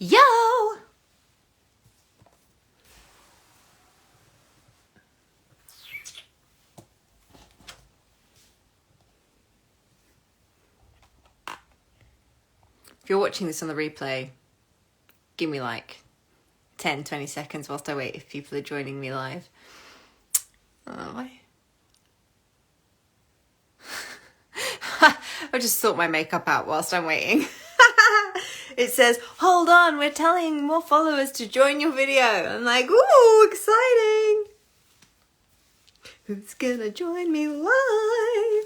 Yo! If you're watching this on the replay, give me like 10, 20 seconds whilst I wait if people are joining me live. I just sort my makeup out whilst I'm waiting. It says, hold on, we're telling more followers to join your video. I'm like, ooh, exciting. Who's gonna join me live?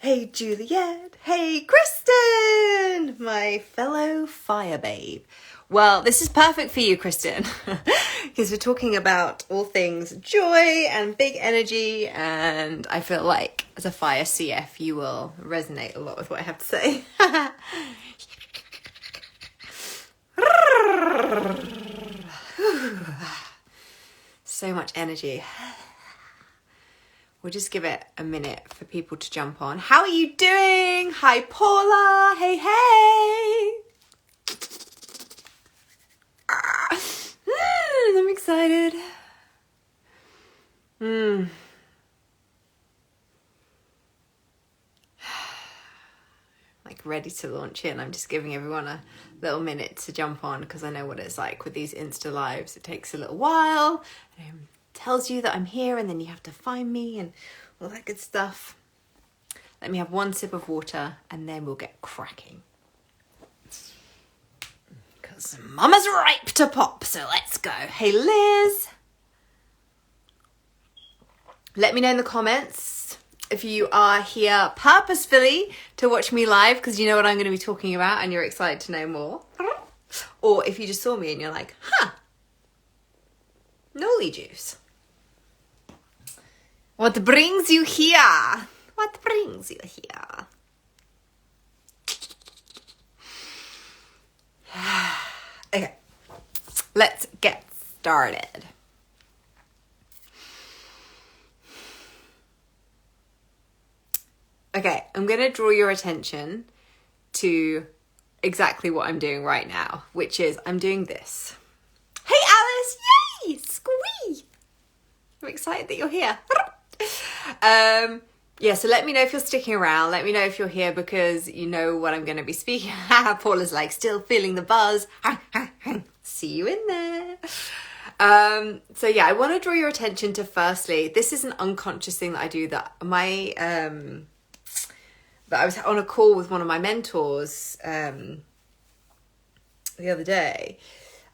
Hey, Juliet. Hey, Kristen, my fellow fire babe. Well, this is perfect for you, Kristen, because we're talking about all things joy and big energy, and I feel like as a fire CF, you will resonate a lot with what I have to say. So much energy. We'll just give it a minute for people to jump on. How are you doing? Hi, Paula. Hey, hey. I'm excited. Like ready to launch in. I'm just giving everyone a little minute to jump on because I know what it's like with these Insta lives. It takes a little while. It tells you that I'm here and then you have to find me and all that good stuff. Let me have one sip of water and then we'll get cracking. Because Mama's ripe to pop, so let's go. Hey, Liz. Let me know in the comments if you are here purposefully to watch me live because you know what I'm going to be talking about and you're excited to know more. Or if you just saw me and you're like, huh, Noli juice. What brings you here? What brings you here? Okay, let's get started. Okay, I'm going to draw your attention to exactly what I'm doing right now, which is I'm doing this. Hey, Alice! Yay! Squeeeee! I'm excited that you're here. Yeah, so let me know if you're sticking around. Let me know if you're here because you know what I'm going to be speaking. Paula's like, still feeling the buzz. See you in there. So yeah, I want to draw your attention to firstly, this is an unconscious thing that I do that that I was on a call with one of my mentors the other day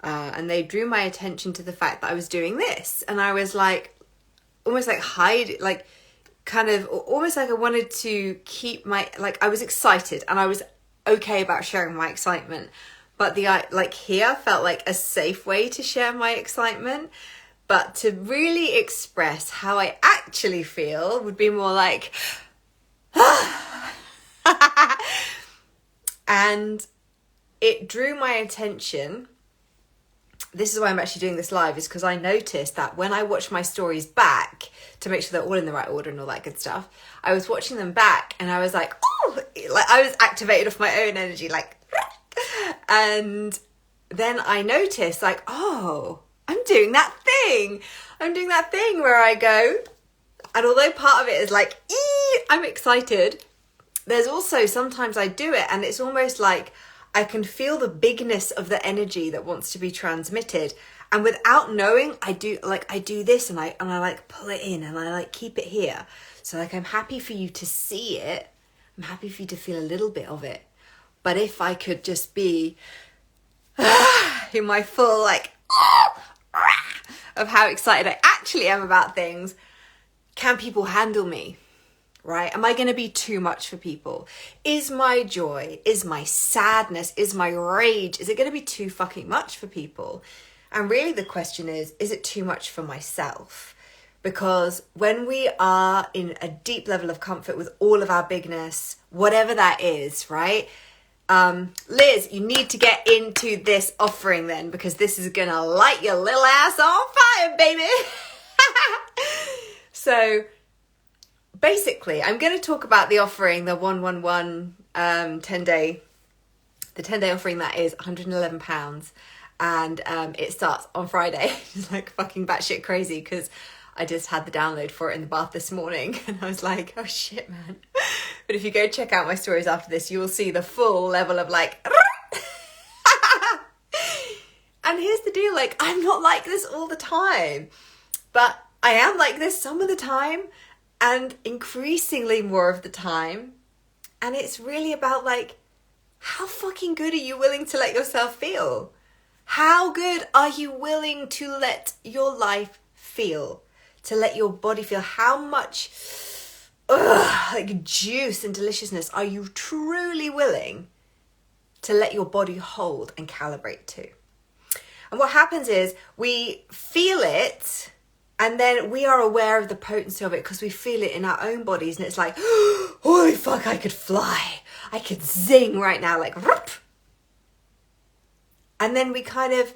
and they drew my attention to the fact that I was doing this and I was like almost like almost like I wanted to keep my, like I was excited and I was okay about sharing my excitement, but here felt like a safe way to share my excitement, but to really express how I actually feel would be more like and it drew my attention. This is why I'm actually doing this live, is because I noticed that when I watch my stories back to make sure they're all in the right order and all that good stuff, I was watching them back and I was like, oh, like I was activated off my own energy, like, and then I noticed like, oh, I'm doing that thing where I go, and although part of it is like, I'm excited, there's also sometimes I do it and it's almost like I can feel the bigness of the energy that wants to be transmitted, and without knowing, I do this and I like pull it in and I like keep it here. So like I'm happy for you to see it. I'm happy for you to feel a little bit of it. But if I could just be in my full like of how excited I actually am about things, can people handle me? Right? Am I going to be too much for people? Is my joy, is my sadness, is my rage, is it going to be too fucking much for people? And really the question is it too much for myself? Because when we are in a deep level of comfort with all of our bigness, whatever that is, right? Liz, you need to get into this offering then, because this is going to light your little ass on fire, baby. So basically, I'm going to talk about the offering, the 111 10-day The 10-day offering, that is £111. And it starts on Friday. It's like fucking batshit crazy because I just had the download for it in the bath this morning. And I was like, oh shit, man. But if you go check out my stories after this, you will see the full level of like... And here's the deal, like, I'm not like this all the time. But I am like this some of the time and increasingly more of the time. And it's really about like, how fucking good are you willing to let yourself feel? How good are you willing to let your life feel? To let your body feel? How much like juice and deliciousness are you truly willing to let your body hold and calibrate to? And what happens is we feel it, and then we are aware of the potency of it because we feel it in our own bodies, and it's like, holy fuck, I could fly. I could zing right now, like, whoop. And then we kind of,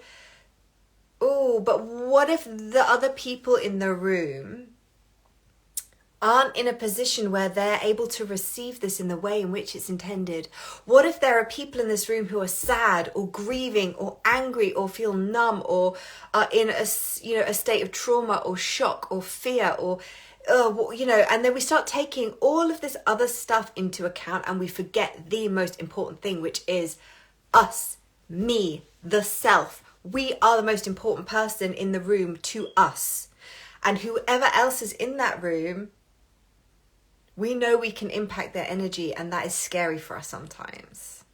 oh, but what if the other people in the room aren't in a position where they're able to receive this in the way in which it's intended? What if there are people in this room who are sad or grieving or angry or feel numb or are in a state of trauma or shock or fear or and then we start taking all of this other stuff into account and we forget the most important thing, which is us, me, the self. We are the most important person in the room to us. And whoever else is in that room, we know we can impact their energy, and that is scary for us sometimes.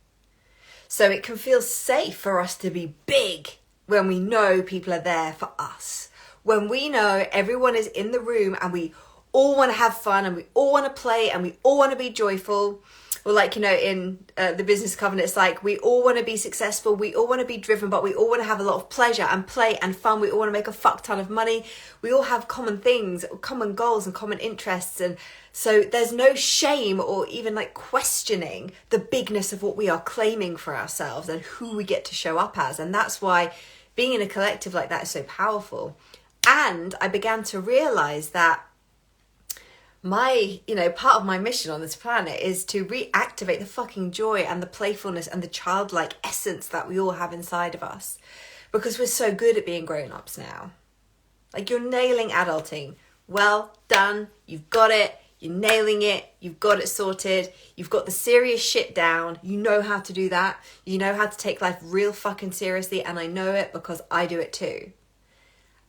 So it can feel safe for us to be big when we know people are there for us. When we know everyone is in the room and we all want to have fun and we all want to play and we all want to be joyful. Or like, in the business covenant, it's like we all want to be successful, we all want to be driven, but we all want to have a lot of pleasure and play and fun. We all want to make a fuck ton of money. We all have common things, common goals and common interests. And so there's no shame or even like questioning the bigness of what we are claiming for ourselves and who we get to show up as. And that's why being in a collective like that is so powerful. And I began to realize that part of my mission on this planet is to reactivate the fucking joy and the playfulness and the childlike essence that we all have inside of us, because we're so good at being grown-ups now. Like, you're nailing adulting. Well done. You've got it. You're nailing it. You've got it sorted. You've got the serious shit down. You know how to do that. You know how to take life real fucking seriously, and I know it because I do it too.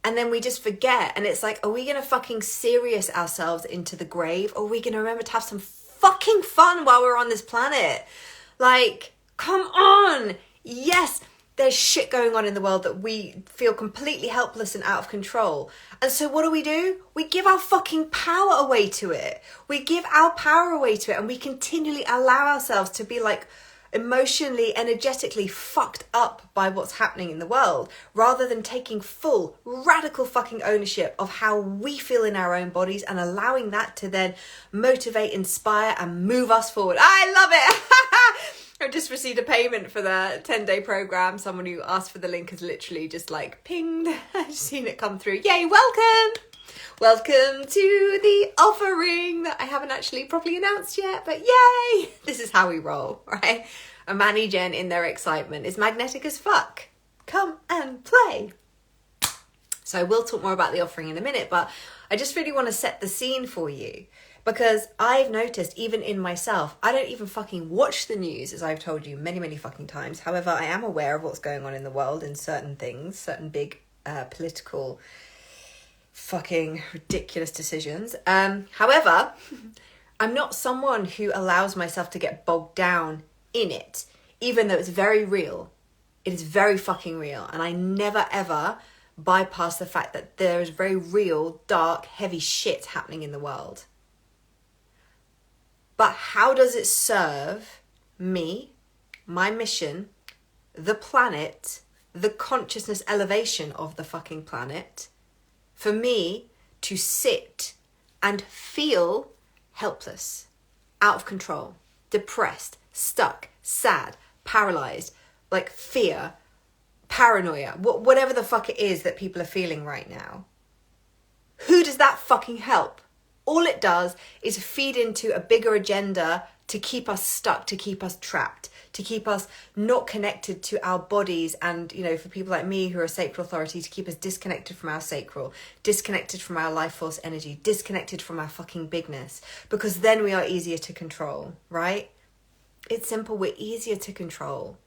And then we just forget. And it's like, are we going to fucking serious ourselves into the grave? Or are we going to remember to have some fucking fun while we're on this planet? Like, come on. Yes, there's shit going on in the world that we feel completely helpless and out of control. And so what do? We give our fucking power away to it. We give our power away to it. And we continually allow ourselves to be like, emotionally, energetically fucked up by what's happening in the world, rather than taking full, radical fucking ownership of how we feel in our own bodies and allowing that to then motivate, inspire, and move us forward. I love it! I've just received a payment for the 10-day program. Someone who asked for the link has literally just like pinged. I've just seen it come through. Yay, welcome! Welcome to the offering that I haven't actually properly announced yet, but yay! This is how we roll, right? And Manny Jen, in their excitement, is magnetic as fuck. Come and play. So I will talk more about the offering in a minute, but I just really want to set the scene for you, because I've noticed, even in myself, I don't even fucking watch the news, as I've told you many, many fucking times. However, I am aware of what's going on in the world in certain things, certain big political fucking ridiculous decisions. However, I'm not someone who allows myself to get bogged down in it, even though it's very real. It is very fucking real. And I never ever bypass the fact that there is very real, dark, heavy shit happening in the world. But how does it serve me, my mission, the planet, the consciousness elevation of the fucking planet, for me to sit and feel helpless, out of control, depressed, stuck, sad, paralyzed, like fear, paranoia, whatever the fuck it is that people are feeling right now? Who does that fucking help? All it does is feed into a bigger agenda to keep us stuck, to keep us trapped, to keep us not connected to our bodies, and, you know, for people like me who are sacral authority, to keep us disconnected from our sacral, disconnected from our life force energy, disconnected from our fucking bigness, because then we are easier to control, right? It's simple, we're easier to control.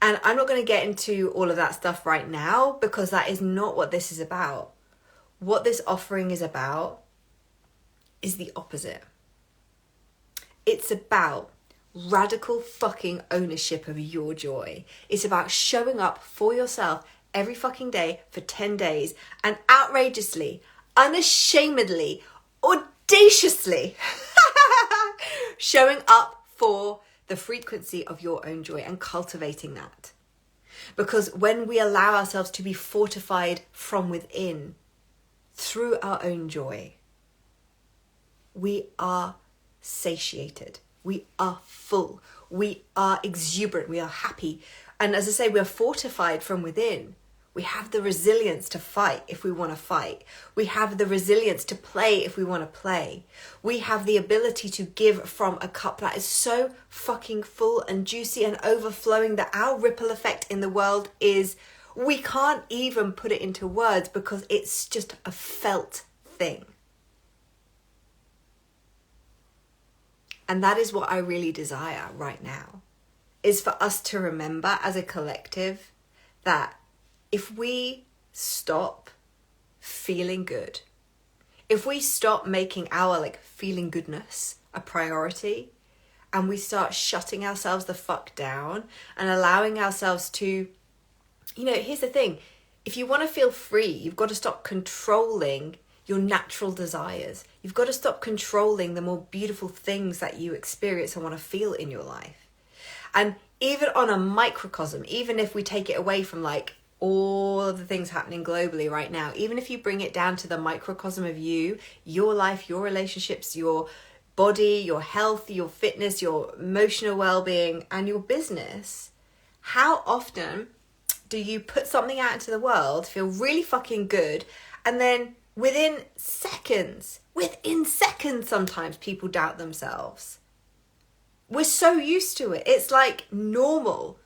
And I'm not going to get into all of that stuff right now, because that is not what this is about. What this offering is about is the opposite. It's about radical fucking ownership of your joy. It's about showing up for yourself every fucking day for 10 days and outrageously, unashamedly, audaciously showing up for the frequency of your own joy and cultivating that. Because when we allow ourselves to be fortified from within through our own joy, we are satiated, we are full, we are exuberant, we are happy. And as I say, we are fortified from within. We have the resilience to fight if we want to fight. We have the resilience to play if we want to play. We have the ability to give from a cup that is so fucking full and juicy and overflowing that our ripple effect in the world is, we can't even put it into words because it's just a felt thing. And that is what I really desire right now, is for us to remember as a collective that if we stop feeling good, if we stop making our feeling goodness a priority, and we start shutting ourselves the fuck down and allowing ourselves to, you know, here's the thing, if you want to feel free, you've got to stop controlling your natural desires. You've got to stop controlling the more beautiful things that you experience and want to feel in your life. And even on a microcosm, even if we take it away from all of the things happening globally right now, even if you bring it down to the microcosm of you, your life, your relationships, your body, your health, your fitness, your emotional well-being, and your business, how often do you put something out into the world, feel really fucking good, and then within seconds sometimes people doubt themselves? We're so used to it. It's normal.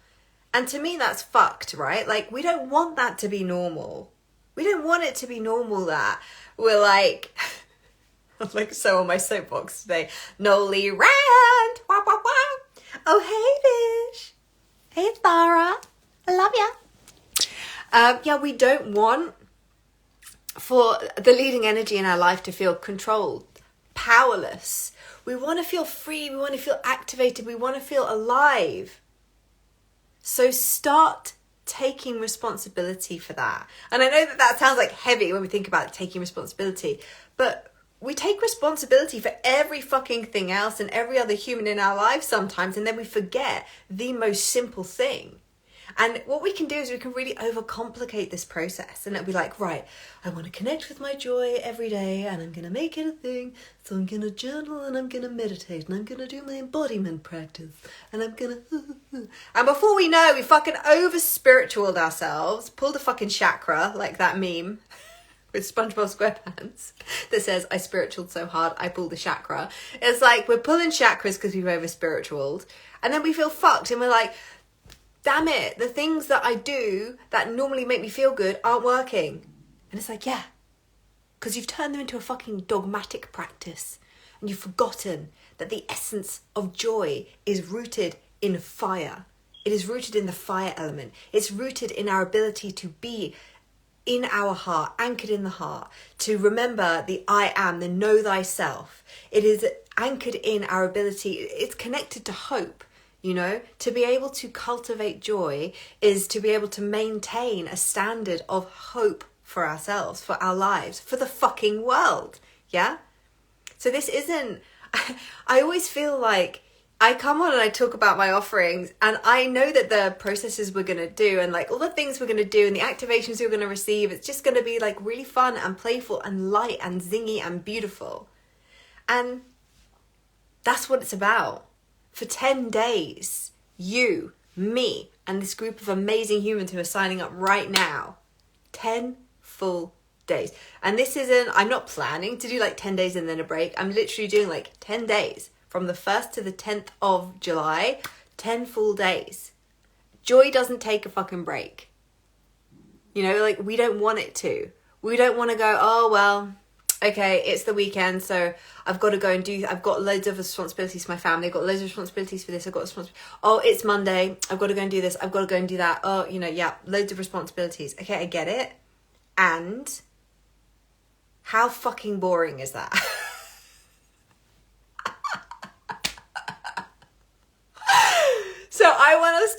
And to me, that's fucked, right? We don't want that to be normal. We don't want it to be normal that we're I'm so on my soapbox today. Noli rant. Wah, wah, wah. Oh, hey, Vish. Hey, Thara. I love ya. Yeah, we don't want for the leading energy in our life to feel controlled, powerless. We want to feel free. We want to feel activated. We want to feel alive. So start taking responsibility for that. And I know that sounds heavy when we think about taking responsibility, but we take responsibility for every fucking thing else and every other human in our lives sometimes, and then we forget the most simple thing. And what we can do is we can really overcomplicate this process, and it'll be right, I want to connect with my joy every day, and I'm going to make it a thing. So I'm going to journal, and I'm going to meditate, and I'm going to do my embodiment practice, and I'm going to... And before we know, we fucking over-spiritualed ourselves, pulled a fucking chakra, like that meme with SpongeBob SquarePants that says, I spiritualed so hard, I pulled a chakra. It's we're pulling chakras because we've over-spiritualed, and then we feel fucked, and we're damn it, the things that I do that normally make me feel good aren't working. And it's yeah, because you've turned them into a fucking dogmatic practice, and you've forgotten that the essence of joy is rooted in fire. It is rooted in the fire element. It's rooted in our ability to be in our heart, anchored in the heart, to remember the I am, the know thyself. It is anchored in our ability, it's connected to hope. To be able to cultivate joy is to be able to maintain a standard of hope for ourselves, for our lives, for the fucking world. Yeah? So this isn't... I always feel I come on and I talk about my offerings, and I know that the processes we're going to do and all the things we're going to do and the activations we're going to receive, it's just going to be really fun and playful and light and zingy and beautiful. And that's what it's about. For 10 days, you, me, and this group of amazing humans who are signing up right now, 10 full days. And this isn't, I'm not planning to do 10 days and then a break. I'm literally doing 10 days from the 1st to the 10th of July 10 full days. Joy doesn't take a fucking break. You know, like, we don't want it to. We don't want to go, oh, well, okay, it's the weekend, so I've got to go and I've got loads of responsibilities for my family. I've got loads of responsibilities for this. Oh, it's Monday. I've got to go and do this. I've got to go and do that. Oh, you know, yeah, loads of responsibilities. Okay, I get it. And how fucking boring is that? So I want us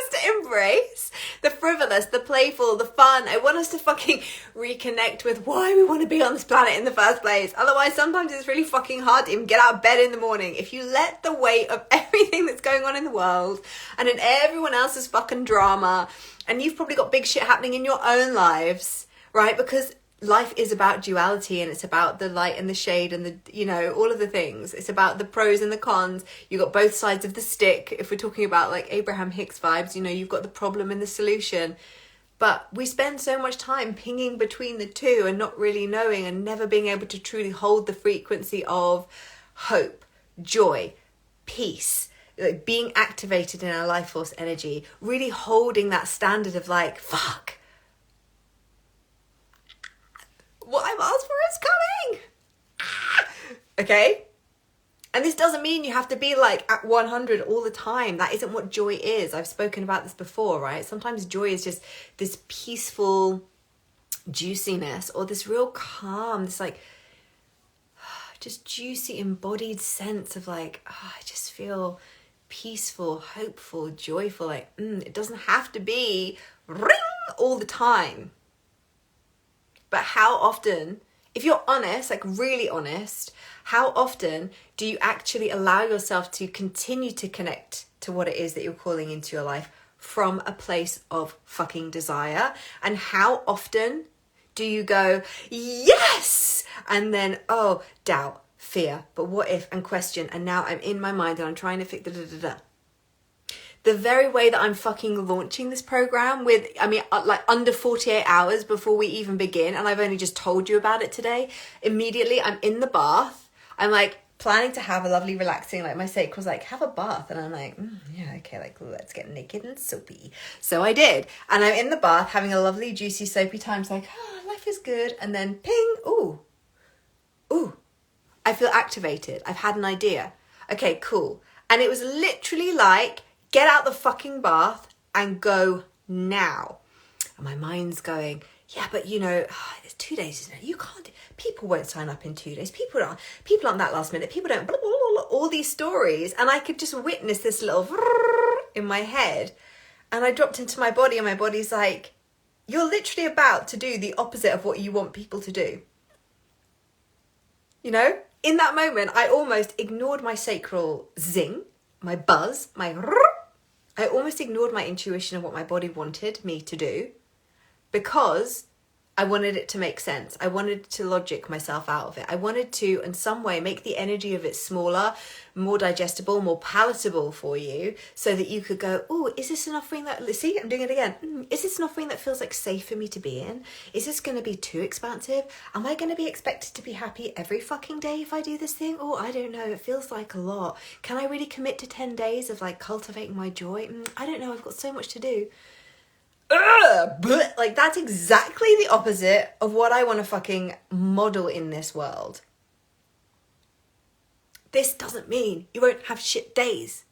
to embrace the frivolous, the playful, the fun. I want us to fucking reconnect with why we want to be on this planet in the first place. Otherwise, sometimes it's really fucking hard to even get out of bed in the morning. If you let the weight of everything that's going on in the world and in everyone else's fucking drama, and you've probably got big shit happening in your own lives, right? Because life is about duality, and it's about the light and the shade and the, you know, all of the things. It's about the pros and the cons. You got both sides of the stick. If we're talking about like Abraham Hicks vibes, you know, you've got the problem and the solution. But we spend so much time pinging between the two and not really knowing and never being able to truly hold the frequency of hope, joy, peace, like being activated in our life force energy, really holding that standard of like, fuck, what I've asked for is coming. Okay? And this doesn't mean you have to be like at 100 all the time. That isn't what joy is. I've spoken about this before, right? Sometimes joy is just this peaceful juiciness or this real calm, this like just juicy embodied sense of like, oh, I just feel peaceful, hopeful, joyful. Like, it doesn't have to be ring all the time. But how often, if you're honest, like really honest, how often do you actually allow yourself to continue to connect to what it is that you're calling into your life from a place of fucking desire? And how often do you go, yes, and then, oh, doubt, fear, but what if, and question, and now I'm in my mind and I'm trying to fix the very way that I'm fucking launching this program with, I mean, like under 48 hours before we even begin, and I've only just told you about it today, immediately I'm in the bath. I'm like planning to have a lovely relaxing, like my sacral's like, have a bath. And I'm like, yeah, okay, like let's get naked and soapy. So I did. And I'm in the bath having a lovely, juicy, soapy time. It's like, oh, life is good. And then ping, ooh, I feel activated. I've had an idea. Okay, cool. And it was literally like, get out the fucking bath and go now. And my mind's going, yeah, but you know, it's 2 days, isn't it? You can't, people won't sign up in 2 days. People aren't that last minute. People don't, blah, blah, blah, blah, all these stories. And I could just witness this little in my head. And I dropped into my body and my body's like, you're literally about to do the opposite of what you want people to do. You know, in that moment, I almost ignored my sacral zing, my buzz, I almost ignored my intuition of what my body wanted me to do because I wanted it to make sense. I wanted to logic myself out of it. I wanted to, in some way, make the energy of it smaller, more digestible, more palatable for you so that you could go, oh, is this an offering that, see, I'm doing it again. Is this an offering that feels like safe for me to be in? Is this going to be too expansive? Am I going to be expected to be happy every fucking day if I do this thing? Oh, I don't know. It feels like a lot. Can I really commit to 10 days of like cultivating my joy? I don't know. I've got so much to do. But like that's exactly the opposite of what I want to fucking model in this world. This doesn't mean you won't have shit days.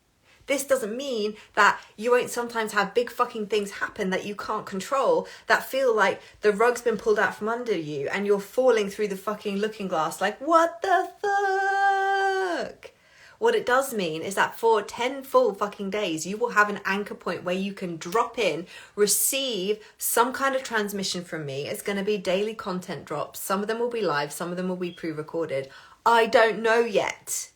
This doesn't mean that you won't sometimes have big fucking things happen that you can't control, that feel like the rug's been pulled out from under you and you're falling through the fucking looking glass like, what the fuck? What it does mean is that for 10 full fucking days, you will have an anchor point where you can drop in, receive some kind of transmission from me. It's going to be daily content drops. Some of them will be live. Some of them will be pre-recorded. I don't know yet.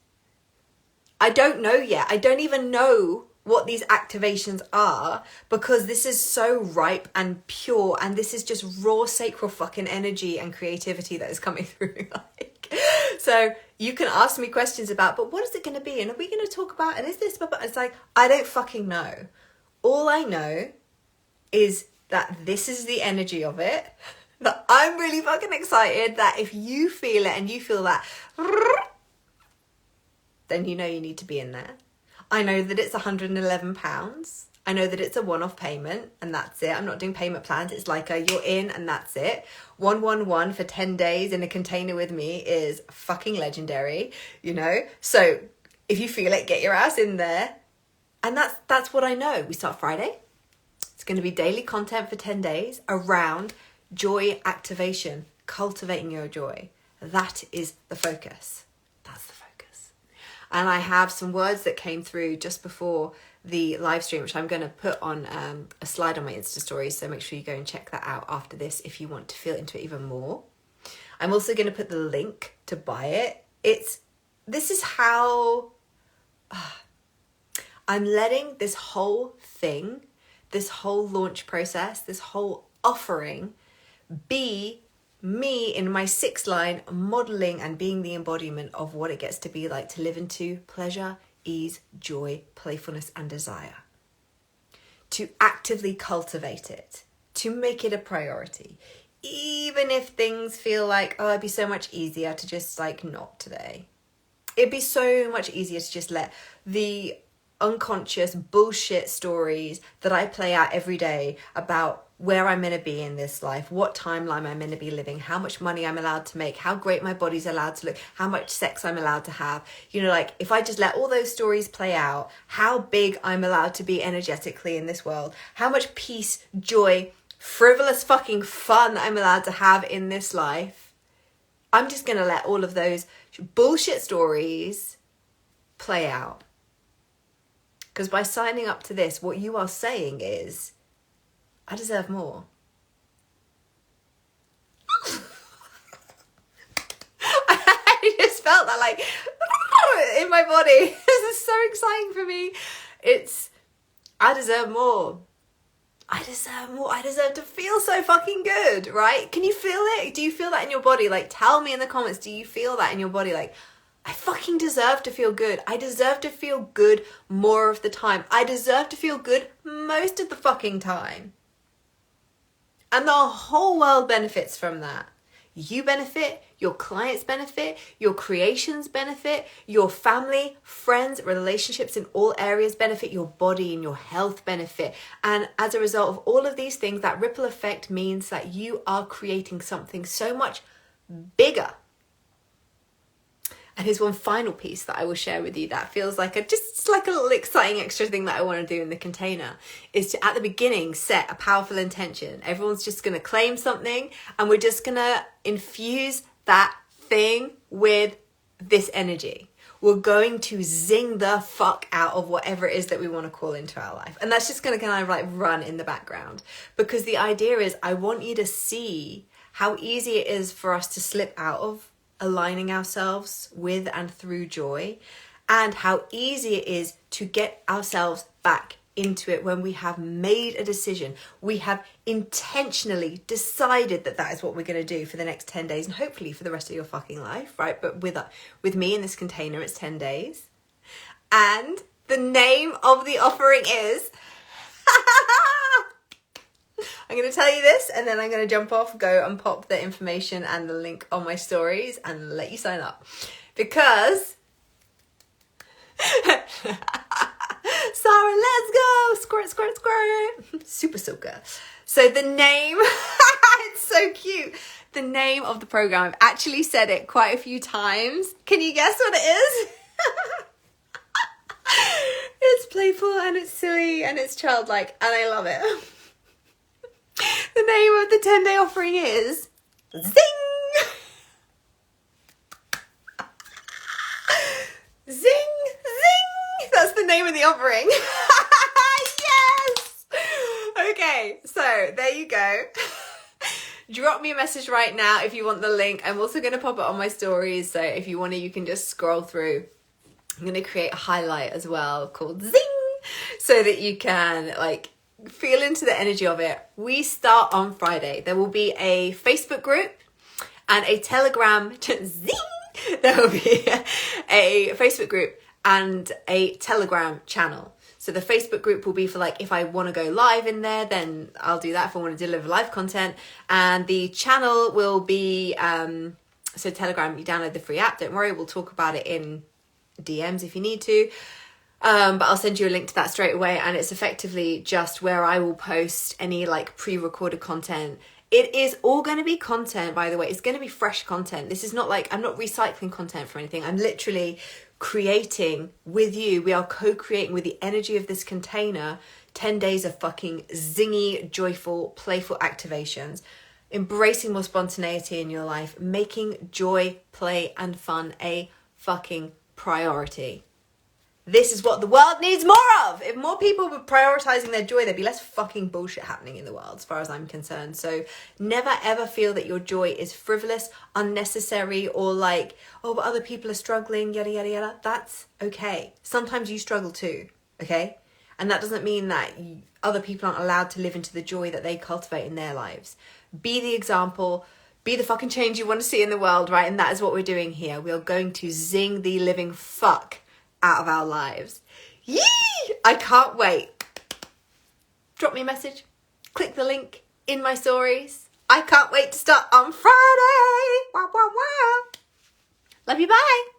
I don't even know what these activations are because this is so ripe and pure and this is just raw sacral fucking energy and creativity that is coming through. So you can ask me questions about, but what is it going to be? And are we going to talk about, and is this, but it's like, I don't fucking know. All I know is that this is the energy of it, that I'm really fucking excited, that if you feel it and you feel that, then you know you need to be in there. I know that it's £111. I know that it's a one-off payment and that's it. I'm not doing payment plans. It's like you're in and that's it. 111 for 10 days in a container with me is fucking legendary, you know? So if you feel it, get your ass in there. And that's what I know. We start Friday. It's going to be daily content for 10 days around joy activation, cultivating your joy. That is the focus. That's the focus. And I have some words that came through just before the live stream, which I'm going to put on a slide on my Insta stories. So make sure you go and check that out after this if you want to feel into it even more. I'm also going to put the link to buy it. This is how I'm letting this whole thing, this whole launch process, this whole offering be me in my 6 line, modeling and being the embodiment of what it gets to be like to live into pleasure, ease, joy, playfulness, and desire. To actively cultivate it, to make it a priority. Even if things feel like, oh, it'd be so much easier to just like not today. It'd be so much easier to just let the unconscious bullshit stories that I play out every day about where I'm meant to be in this life, what timeline I'm meant to be living, how much money I'm allowed to make, how great my body's allowed to look, how much sex I'm allowed to have. You know, like if I just let all those stories play out, how big I'm allowed to be energetically in this world, how much peace, joy, frivolous fucking fun I'm allowed to have in this life. I'm just going to let all of those bullshit stories play out. Because by signing up to this, what you are saying is, I deserve more. I just felt that like in my body. This is so exciting for me. I deserve more. I deserve more. I deserve to feel so fucking good, right? Can you feel it? Do you feel that in your body? Like, tell me in the comments, do you feel that in your body? Like, I fucking deserve to feel good. I deserve to feel good more of the time. I deserve to feel good most of the fucking time. And the whole world benefits from that. You benefit, your clients benefit, your creations benefit, your family, friends, relationships in all areas benefit, your body and your health benefit. And as a result of all of these things, that ripple effect means that you are creating something so much bigger. And here's one final piece that I will share with you that feels like a little exciting extra thing that I want to do in the container, is to at the beginning set a powerful intention. Everyone's just going to claim something and we're just going to infuse that thing with this energy. We're going to zing the fuck out of whatever it is that we want to call into our life. And that's just going to kind of like run in the background, because the idea is I want you to see how easy it is for us to slip out of aligning ourselves with and through joy, and how easy it is to get ourselves back into it when we have made a decision. We have intentionally decided that that is what we're going to do for the next 10 days and hopefully for the rest of your fucking life, right? But with me in this container, it's 10 days. And the name of the offering is... I'm going to tell you this and then I'm going to jump off, go and pop the information and the link on my stories and let you sign up. Because... Sarah, let's go! Squirt, squirt, squirt! Super soaker. So the name... it's so cute. The name of the program, I've actually said it quite a few times. Can you guess what it is? It's playful and it's silly and it's childlike and I love it. The name of the 10-day offering is Zing! Zing! Zing! That's the name of the offering. Yes! Okay, so there you go. Drop me a message right now if you want the link. I'm also going to pop it on my stories, so if you want to, you can just scroll through. I'm going to create a highlight as well called Zing, so that you can like feel into the energy of it. We start on Friday. There will be a Facebook group and a Telegram. Zing! There will be a Facebook group and a Telegram channel. So the Facebook group will be for like, if I want to go live in there, then I'll do that if I want to deliver live content. And the channel will be, so Telegram, you download the free app. Don't worry, we'll talk about it in DMs if you need to. But I'll send you a link to that straight away, and it's effectively just where I will post any like pre-recorded content. It is all going to be content, by the way. It's going to be fresh content. This is not like, I'm not recycling content for anything. I'm literally creating with you. We are co-creating with the energy of this container 10 days of fucking zingy, joyful, playful activations. Embracing more spontaneity in your life. Making joy, play, and fun a fucking priority. This is what the world needs more of. If more people were prioritizing their joy, there'd be less fucking bullshit happening in the world, as far as I'm concerned. So never ever feel that your joy is frivolous, unnecessary, or like, oh, but other people are struggling, yada, yada, yada. That's okay. Sometimes you struggle too, okay? And that doesn't mean that other people aren't allowed to live into the joy that they cultivate in their lives. Be the example. Be the fucking change you want to see in the world, right? And that is what we're doing here. We are going to zing the living fuck out of our lives. Yee! I can't wait. Drop me a message. Click the link in my stories. I can't wait to start on Friday. Wow, wow, wow. Love you, bye.